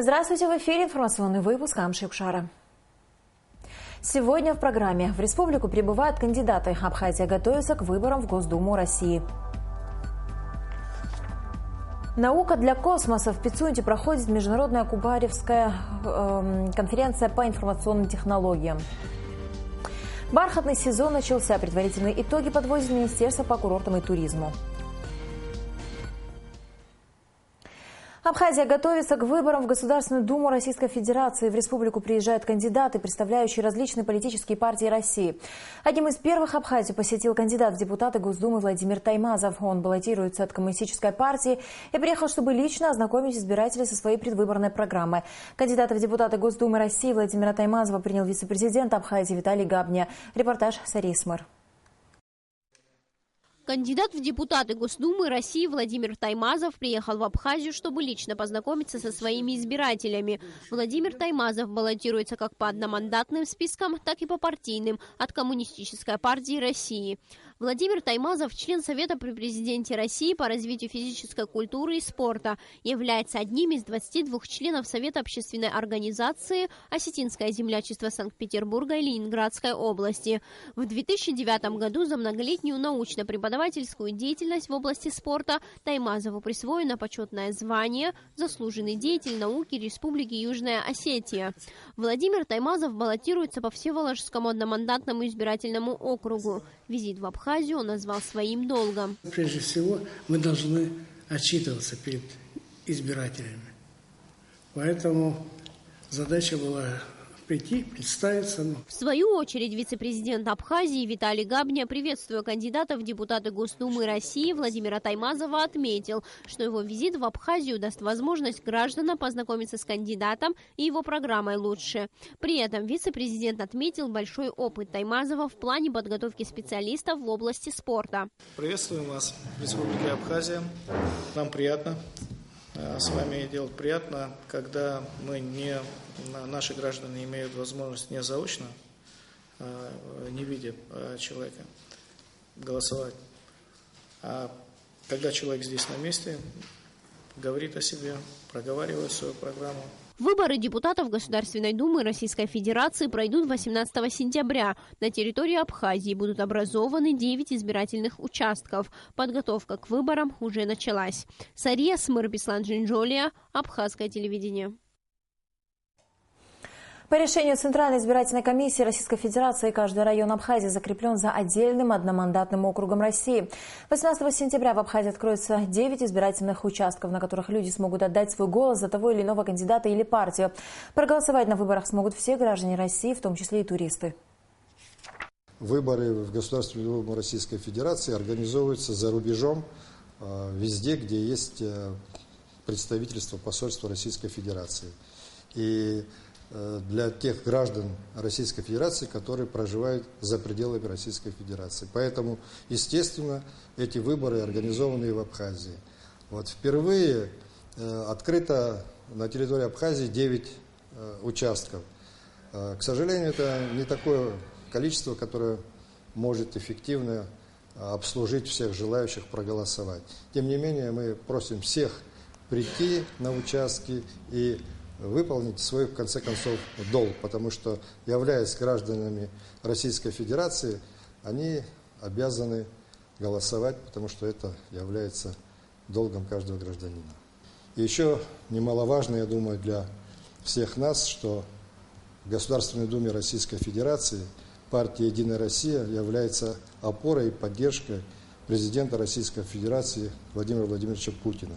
Здравствуйте, в эфире информационный выпуск Амши Кшара. Сегодня в программе: в республику прибывают кандидаты. Абхазия готовится к выборам в Госдуму России. Наука для космоса. В Пицунде проходит международная Кубаревская конференция по информационным технологиям. Бархатный сезон начался. Предварительные итоги подводит Министерство по курортам и туризму. Абхазия готовится к выборам в Государственную Думу Российской Федерации. В республику приезжают кандидаты, представляющие различные политические партии России. Одним из первых Абхазию посетил кандидат в депутаты Госдумы Владимир Таймазов. Он баллотируется от Коммунистической партии и приехал, чтобы лично ознакомить избирателей со своей предвыборной программой. Кандидата в депутаты Госдумы России Владимира Таймазова принял вице-президент Абхазии Виталий Габня. Репортаж Сарии Смыр. Кандидат в депутаты Госдумы России Владимир Таймазов приехал в Абхазию, чтобы лично познакомиться со своими избирателями. Владимир Таймазов баллотируется как по одномандатным спискам, так и по партийным от Коммунистической партии России. Владимир Таймазов – член Совета при президенте России по развитию физической культуры и спорта, является одним из 22 членов Совета общественной организации «Осетинское землячество Санкт-Петербурга и Ленинградской области». В 2009 году за многолетнюю научно-преподавательскую деятельность в области спорта Таймазову присвоено почетное звание «Заслуженный деятель науки Республики Южная Осетия». Владимир Таймазов баллотируется по Всеволожскому одномандатному избирательному округу. Визит в Абхазию он назвал своим долгом. Прежде всего, мы должны отчитываться перед избирателями. Поэтому задача была прийти, представиться. В свою очередь вице-президент Абхазии Виталий Габня, приветствуя кандидата в депутаты Госдумы России Владимира Таймазова, отметил, что его визит в Абхазию даст возможность гражданам познакомиться с кандидатом и его программой лучше. При этом вице-президент отметил большой опыт Таймазова в плане подготовки специалистов в области спорта. Приветствуем вас в Республике Абхазия. Нам приятно с вами делать, приятно, когда наши граждане имеют возможность не заочно, не видя человека, голосовать, а когда человек здесь на месте, говорит о себе, проговаривает свою программу. Выборы депутатов Государственной Думы Российской Федерации пройдут 18 сентября. На территории Абхазии будут образованы 9 избирательных участков. Подготовка к выборам уже началась. Сария Смыр, Беслан Джинджолия, Абхазское телевидение. По решению Центральной избирательной комиссии Российской Федерации каждый район Абхазии закреплен за отдельным одномандатным округом России. 18 сентября в Абхазии откроются 9 избирательных участков, на которых люди смогут отдать свой голос за того или иного кандидата или партию. Проголосовать на выборах смогут все граждане России, в том числе и туристы. Выборы в Государственную Думу Российской Федерации организовываются за рубежом, везде, где есть представительство посольства Российской Федерации. И для тех граждан Российской Федерации, которые проживают за пределами Российской Федерации. Поэтому, естественно, эти выборы организованы в Абхазии. Вот впервые открыто на территории Абхазии 9 участков. К сожалению, это не такое количество, которое может эффективно обслужить всех желающих проголосовать. Тем не менее, мы просим всех прийти на участки и выполнить свой, в конце концов, долг, потому что, являясь гражданами Российской Федерации, они обязаны голосовать, потому что это является долгом каждого гражданина. И еще немаловажно, я думаю, для всех нас, что в Государственной Думе Российской Федерации партия «Единая Россия» является опорой и поддержкой президента Российской Федерации Владимира Владимировича Путина.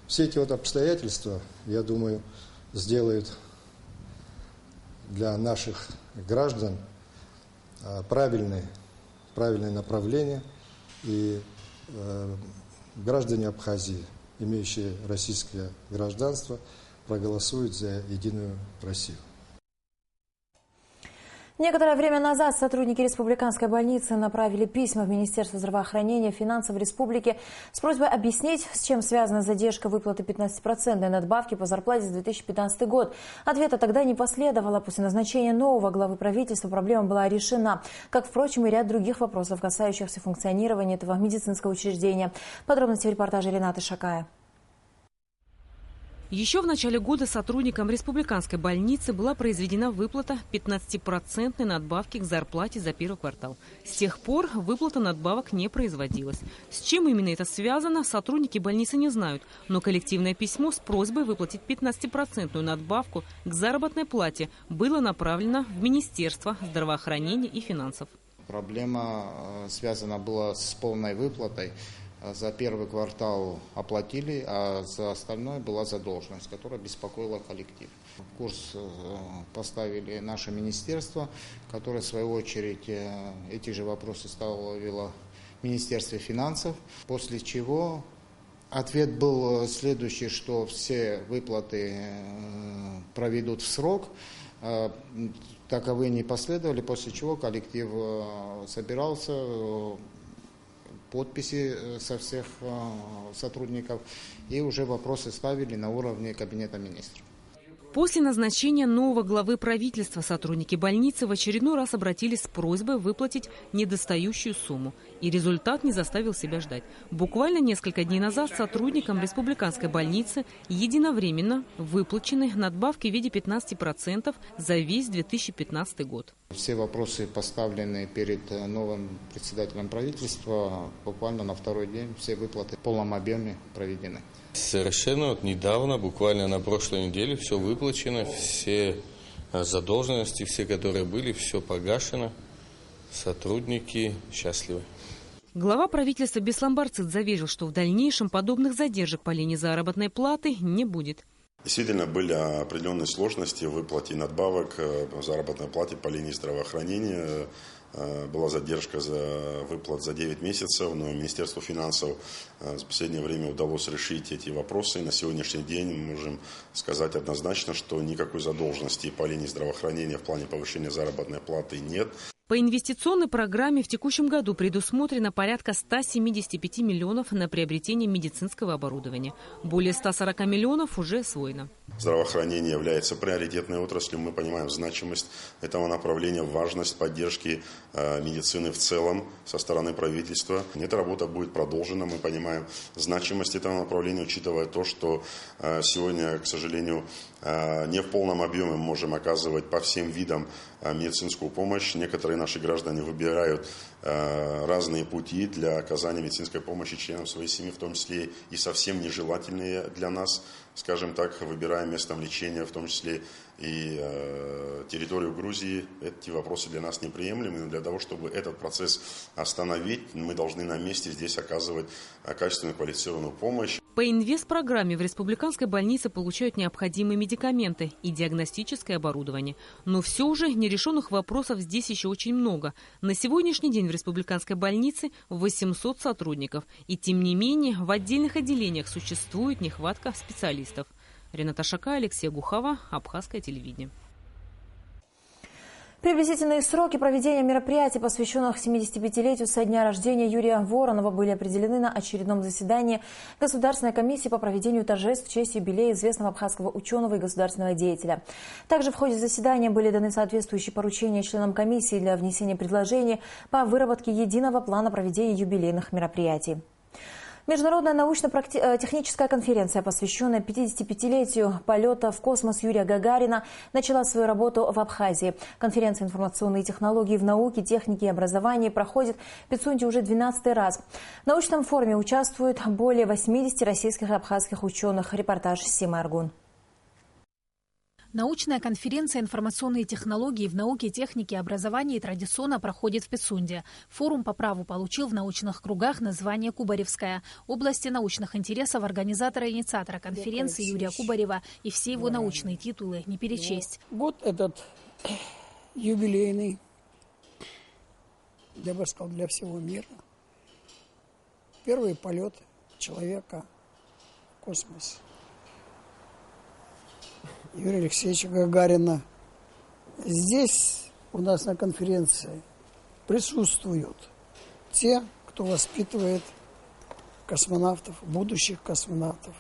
Все эти вот обстоятельства, я думаю, сделают для наших граждан правильное направление, и граждане Абхазии, имеющие российское гражданство, проголосуют за «Единую Россию». Некоторое время назад сотрудники республиканской больницы направили письма в Министерство здравоохранения и финансов республики с просьбой объяснить, с чем связана задержка выплаты 15% надбавки по зарплате за 2015 год. Ответа тогда не последовало. После назначения нового главы правительства проблема была решена, как, впрочем, и ряд других вопросов, касающихся функционирования этого медицинского учреждения. Подробности в репортаже Ренаты Шакая. Еще в начале года сотрудникам республиканской больницы была произведена выплата 15% надбавки к зарплате за первый квартал. С тех пор выплата надбавок не производилась. С чем именно это связано, сотрудники больницы не знают. Но коллективное письмо с просьбой выплатить 15% надбавку к заработной плате было направлено в Министерство здравоохранения и финансов. Проблема связана была с полной выплатой. За первый квартал оплатили, а за остальное была задолженность, которая беспокоила коллектив. В курс поставили наше министерство, которое в свою очередь эти же вопросы ставило в Министерстве финансов, после чего ответ был следующий, что все выплаты проведут в срок. Таковые не последовали, после чего коллектив собирался, подписи со всех сотрудников, и уже вопросы ставили на уровне Кабинета министров. После назначения нового главы правительства сотрудники больницы в очередной раз обратились с просьбой выплатить недостающую сумму. И результат не заставил себя ждать. Буквально несколько дней назад сотрудникам республиканской больницы единовременно выплачены надбавки в виде 15% за весь 2015 год. Все вопросы поставлены перед новым председателем правительства. Буквально на второй день все выплаты в полном объеме проведены. Совершенно недавно, буквально на прошлой неделе, все выплачено, все задолженности, все, которые были, все погашено. Сотрудники счастливы. Глава правительства Беслан Барцидзе заверил, что в дальнейшем подобных задержек по линии заработной платы не будет. Действительно, были определенные сложности в выплате надбавок в заработной плате по линии здравоохранения. Была задержка за выплат за 9 месяцев, но Министерству финансов в последнее время удалось решить эти вопросы. И на сегодняшний день мы можем сказать однозначно, что никакой задолженности по линии здравоохранения в плане повышения заработной платы нет. По инвестиционной программе в текущем году предусмотрено порядка 175 миллионов на приобретение медицинского оборудования. Более 140 миллионов уже освоено. Здравоохранение является приоритетной отраслью. Мы понимаем значимость этого направления, важность поддержки медицины в целом со стороны правительства. Эта работа будет продолжена. Мы понимаем значимость этого направления, учитывая то, что сегодня, к сожалению, не в полном объеме мы можем оказывать по всем видам медицинскую помощь. Некоторые наши граждане выбирают разные пути для оказания медицинской помощи членам своей семьи, в том числе и совсем нежелательные для нас, скажем так, выбирая местом лечения, в том числе и территорию Грузии. Эти вопросы для нас неприемлемы. Но для того, чтобы этот процесс остановить, мы должны на месте здесь оказывать качественную квалифицированную помощь. По инвестпрограмме в республиканской больнице получают необходимые медикаменты и диагностическое оборудование. Но все же нерешенных вопросов здесь еще очень много. На сегодняшний день в республиканской больнице 800 сотрудников. И тем не менее в отдельных отделениях существует нехватка специалистов. Рената Шака, Алексей Гухова, Абхазское телевидение. Приблизительные сроки проведения мероприятий, посвященных 75-летию со дня рождения Юрия Воронова, были определены на очередном заседании Государственной комиссии по проведению торжеств в честь юбилея известного абхазского ученого и государственного деятеля. Также в ходе заседания были даны соответствующие поручения членам комиссии для внесения предложений по выработке единого плана проведения юбилейных мероприятий. Международная научно-техническая конференция, посвященная 55-летию полета в космос Юрия Гагарина, начала свою работу в Абхазии. Конференция «Информационные технологии в науке, технике и образовании» проходит в Пицунде уже 12-й раз. В научном форуме участвуют более 80 российских и абхазских ученых. Репортаж Симы Аргун. Научная конференция «Информационные технологии в науке, технике и образовании» традиционно проходит в Пицунде. Форум по праву получил в научных кругах название «Кубаревская». Области научных интересов организатора и инициатора конференции Юрия Кубарева и все его научные титулы не перечесть. Год этот юбилейный, я бы сказал, для всего мира. Первый полет человека в космосе. Юрия Алексеевича Гагарина. Здесь у нас на конференции присутствуют те, кто воспитывает космонавтов, будущих космонавтов,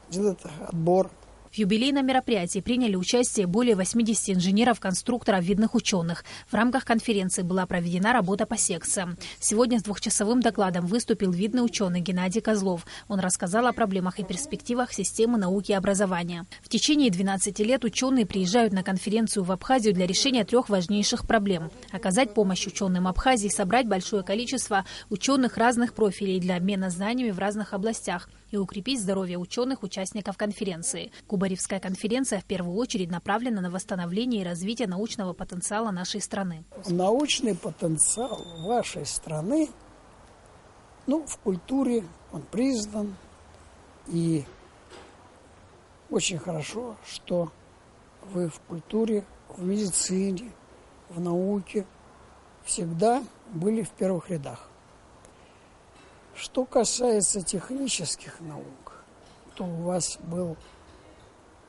делает отбор В юбилейном мероприятии приняли участие более 80 инженеров-конструкторов, видных ученых. В рамках конференции была проведена работа по секциям. Сегодня с двухчасовым докладом выступил видный ученый Геннадий Козлов. Он рассказал о проблемах и перспективах системы науки и образования. В течение 12 лет ученые приезжают на конференцию в Абхазию для решения 3 важнейших проблем. Оказать помощь ученым Абхазии, собрать большое количество ученых разных профилей для обмена знаниями в разных областях и укрепить здоровье ученых-участников конференции. Кубаревская конференция в первую очередь направлена на восстановление и развитие научного потенциала нашей страны. Научный потенциал вашей страны, в культуре он признан. И очень хорошо, что вы в культуре, в медицине, в науке всегда были в первых рядах. Что касается технических наук, то у вас был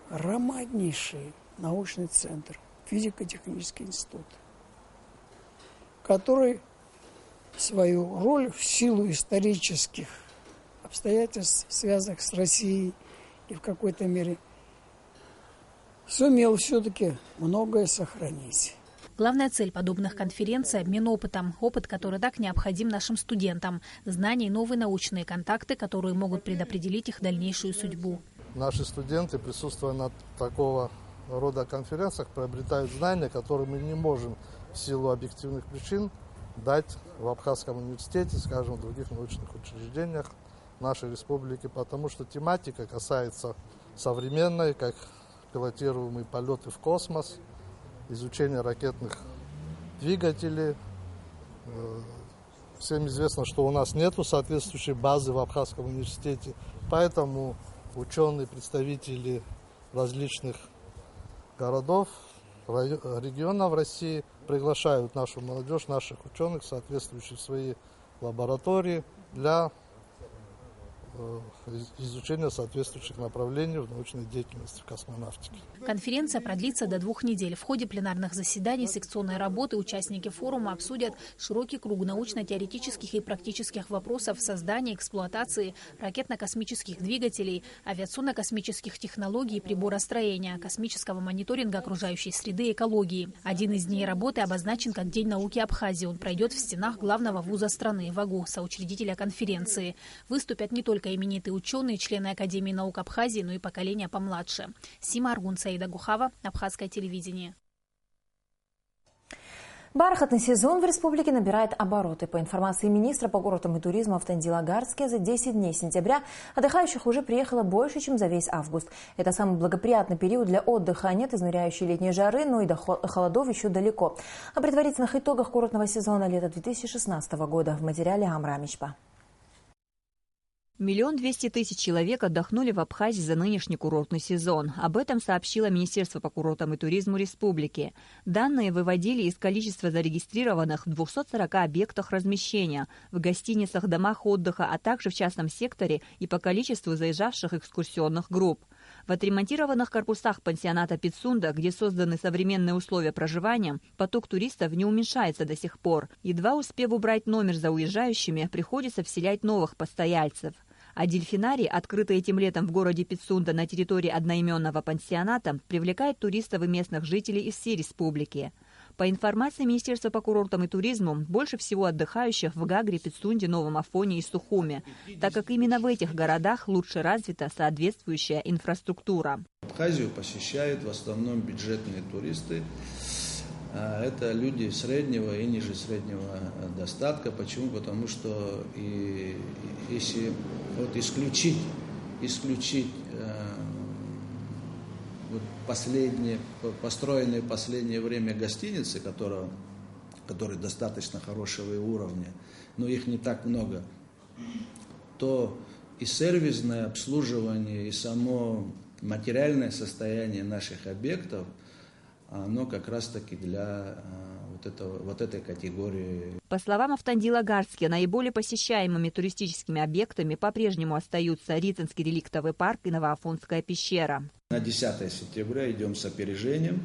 громаднейший научный центр, физико-технический институт, который свою роль в силу исторических обстоятельств, связанных с Россией, и в какой-то мере сумел все-таки многое сохранить. Главная цель подобных конференций – обмен опытом. Опыт, который так необходим нашим студентам. Знания и новые научные контакты, которые могут предопределить их дальнейшую судьбу. Наши студенты, присутствуя на такого рода конференциях, приобретают знания, которые мы не можем в силу объективных причин дать в Абхазском университете, скажем, в других научных учреждениях нашей республики, потому что тематика касается современной, как пилотируемые полеты в космос, изучение ракетных двигателей. Всем известно, что у нас нет соответствующей базы в Абхазском университете, поэтому ученые, представители различных городов, регионов России приглашают нашу молодежь, наших ученых, соответствующих свои лаборатории для изучения соответствующих направлений в научной деятельности в космонавтике. Конференция продлится до 2 недель. В ходе пленарных заседаний секционной работы участники форума обсудят широкий круг научно-теоретических и практических вопросов создания, эксплуатации ракетно-космических двигателей, авиационно-космических технологий и приборостроения, космического мониторинга окружающей среды и экологии. Один из дней работы обозначен как День науки Абхазии. Он пройдет в стенах главного вуза страны, ВАГУ, соучредителя конференции. Выступят не только именитые ученые, члены Академии наук Абхазии, но и поколения помладше. Сима Аргун, Саида Гухава, Абхазское телевидение. Бархатный сезон в республике набирает обороты. По информации министра по курортам и туризму Автандила Гарске, за 10 дней сентября отдыхающих уже приехало больше, чем за весь август. Это самый благоприятный период для отдыха. Нет изнуряющей летней жары, но и до холодов еще далеко. О предварительных итогах курортного сезона лета 2016 года в материале Амра Мичпа. 1 200 000 человек отдохнули в Абхазии за нынешний курортный сезон. Об этом сообщило Министерство по курортам и туризму республики. Данные выводили из количества зарегистрированных в 240 объектах размещения, в гостиницах, домах отдыха, а также в частном секторе и по количеству заезжавших экскурсионных групп. В отремонтированных корпусах пансионата Пицунда, где созданы современные условия проживания, поток туристов не уменьшается до сих пор. Едва успев убрать номер за уезжающими, приходится вселять новых постояльцев. А дельфинарий, открытый этим летом в городе Пицунда на территории одноименного пансионата, привлекает туристов и местных жителей из всей республики. По информации Министерства по курортам и туризму, больше всего отдыхающих в Гагре, Пицунде, Новом Афоне и Сухуме, так как именно в этих городах лучше развита соответствующая инфраструктура. Абхазию посещают в основном бюджетные туристы. Это люди среднего и ниже среднего достатка. Почему? Потому что если исключить построенные в последнее время гостиницы, которые достаточно хорошего уровня, но их не так много, то и сервисное обслуживание, и само материальное состояние наших объектов, оно как раз-таки для вот этой категории. По словам Автандила Гарске, наиболее посещаемыми туристическими объектами по-прежнему остаются Рицинский реликтовый парк и Новоафонская пещера. На 10 сентября идем с опережением.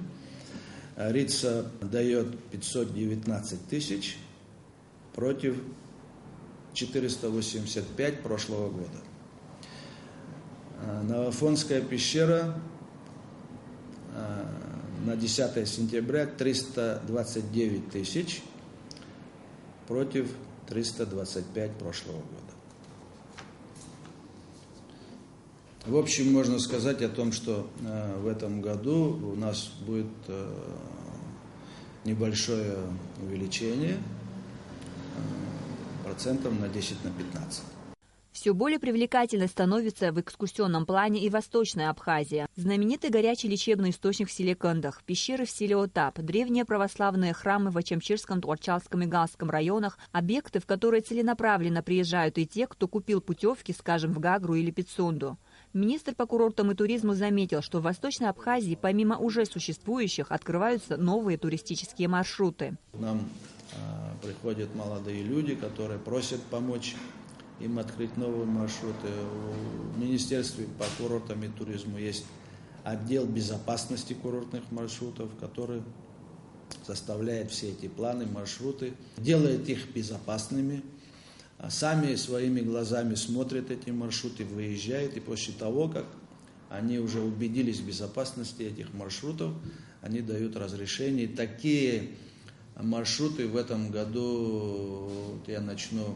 Рица дает 519 тысяч против 485 прошлого года. Новоафонская пещера на 10 сентября 329 тысяч против 325 прошлого года. В общем, можно сказать о том, что в этом году у нас будет небольшое увеличение процентов на 10-15. Все более привлекательной становится в экскурсионном плане и Восточная Абхазия. Знаменитый горячий лечебный источник в селе Кандах, пещеры в селе Отап, древние православные храмы в Ачамчирском, Творчалском и Галском районах, объекты, в которые целенаправленно приезжают и те, кто купил путевки, скажем, в Гагру или Пицунду. Министр по курортам и туризму заметил, что в Восточной Абхазии помимо уже существующих открываются новые туристические маршруты. К нам приходят молодые люди, которые просят помочь им открыть новые маршруты. В Министерстве по курортам и туризму есть отдел безопасности курортных маршрутов, который составляет все эти планы, маршруты, делает их безопасными. Сами своими глазами смотрят эти маршруты, выезжают, и после того, как они уже убедились в безопасности этих маршрутов, они дают разрешение. Такие маршруты в этом году, я начну,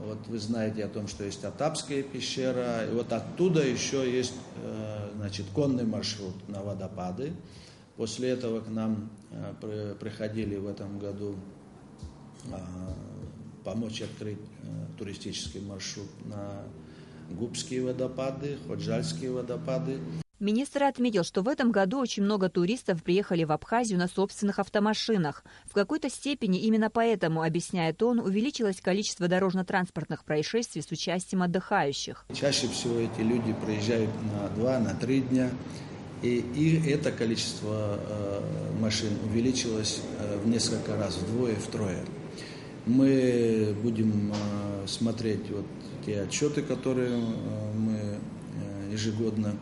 вот вы знаете о том, что есть Отапская пещера, и вот оттуда еще есть, значит, конный маршрут на водопады. После этого к нам приходили в этом году помочь открыть туристический маршрут на Губские водопады, Ходжальские водопады. Министр отметил, что в этом году очень много туристов приехали в Абхазию на собственных автомашинах. В какой-то степени именно поэтому, объясняет он, увеличилось количество дорожно-транспортных происшествий с участием отдыхающих. Чаще всего эти люди приезжают на 2-3 дня, и это количество машин увеличилось в несколько раз, вдвое-втрое. Мы будем смотреть вот те отчеты, которые мы ежегодно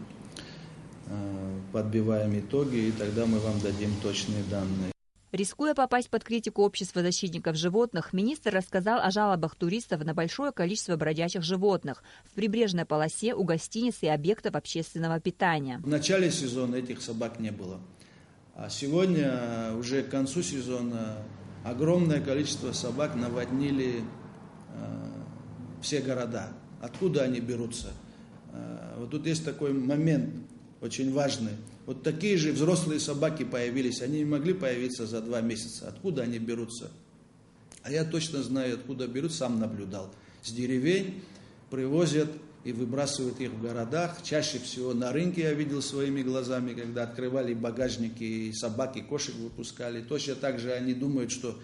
подбиваем итоги, и тогда мы вам дадим точные данные. Рискуя попасть под критику общества защитников животных, министр рассказал о жалобах туристов на большое количество бродячих животных в прибрежной полосе у гостиниц и объектов общественного питания. В начале сезона этих собак не было, а сегодня уже к концу сезона огромное количество собак наводнили все города. Откуда они берутся? Вот тут есть такой момент очень важный. Вот такие же взрослые собаки появились. Они не могли появиться за 2 месяца. Откуда они берутся? А я точно знаю, откуда берут, сам наблюдал. С деревень привозят и выбрасывают их в городах. Чаще всего на рынке я видел своими глазами, когда открывали багажники, и собак, и кошек выпускали. Точно так же они думают, что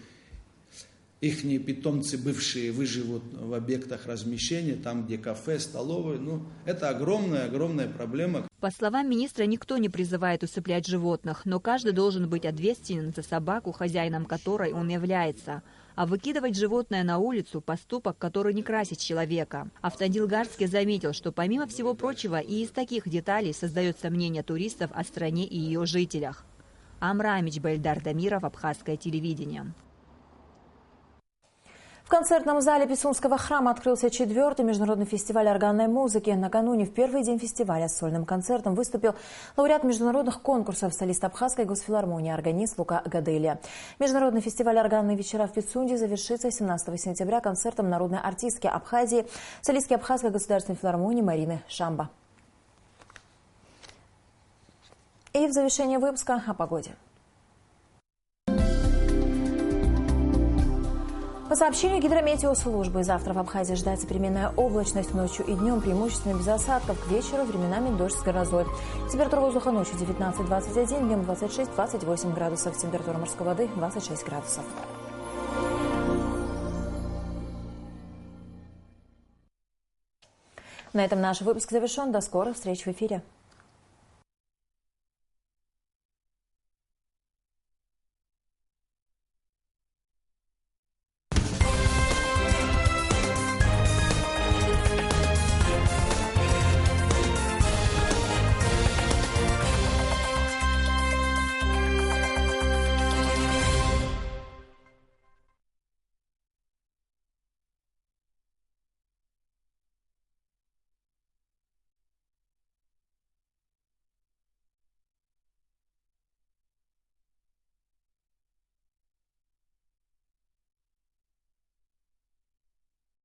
их питомцы бывшие выживут в объектах размещения, там, где кафе, столовые. Это огромная проблема. По словам министра, никто не призывает усыплять животных, но каждый должен быть ответственен за собаку, хозяином которой он является. А выкидывать животное на улицу – поступок, который не красит человека. Автодил Гарский заметил, что помимо всего прочего и из таких деталей создается мнение туристов о стране и ее жителях. Амра Амичба, Эльдар Дамиров, Абхазское телевидение. В концертном зале Пицунского храма открылся 4-й международный фестиваль органной музыки. Накануне, в первый день фестиваля, с сольным концертом выступил лауреат международных конкурсов, солист Абхазской госфилармонии, органист Лука Гаделия. Международный фестиваль «Органные вечера» в Пицунде завершится 17 сентября концертом народной артистки Абхазии, солистки Абхазской государственной филармонии Марины Шамба. И в завершение выпуска о погоде. По сообщению гидрометеослужбы, завтра в Абхазии ждается переменная облачность, ночью и днем преимущественно без осадков, к вечеру временами дождь с грозой. Температура воздуха ночью 19-21, днем 26-28 градусов, температура морской воды 26 градусов. На этом наш выпуск завершен. До скорых встреч в эфире.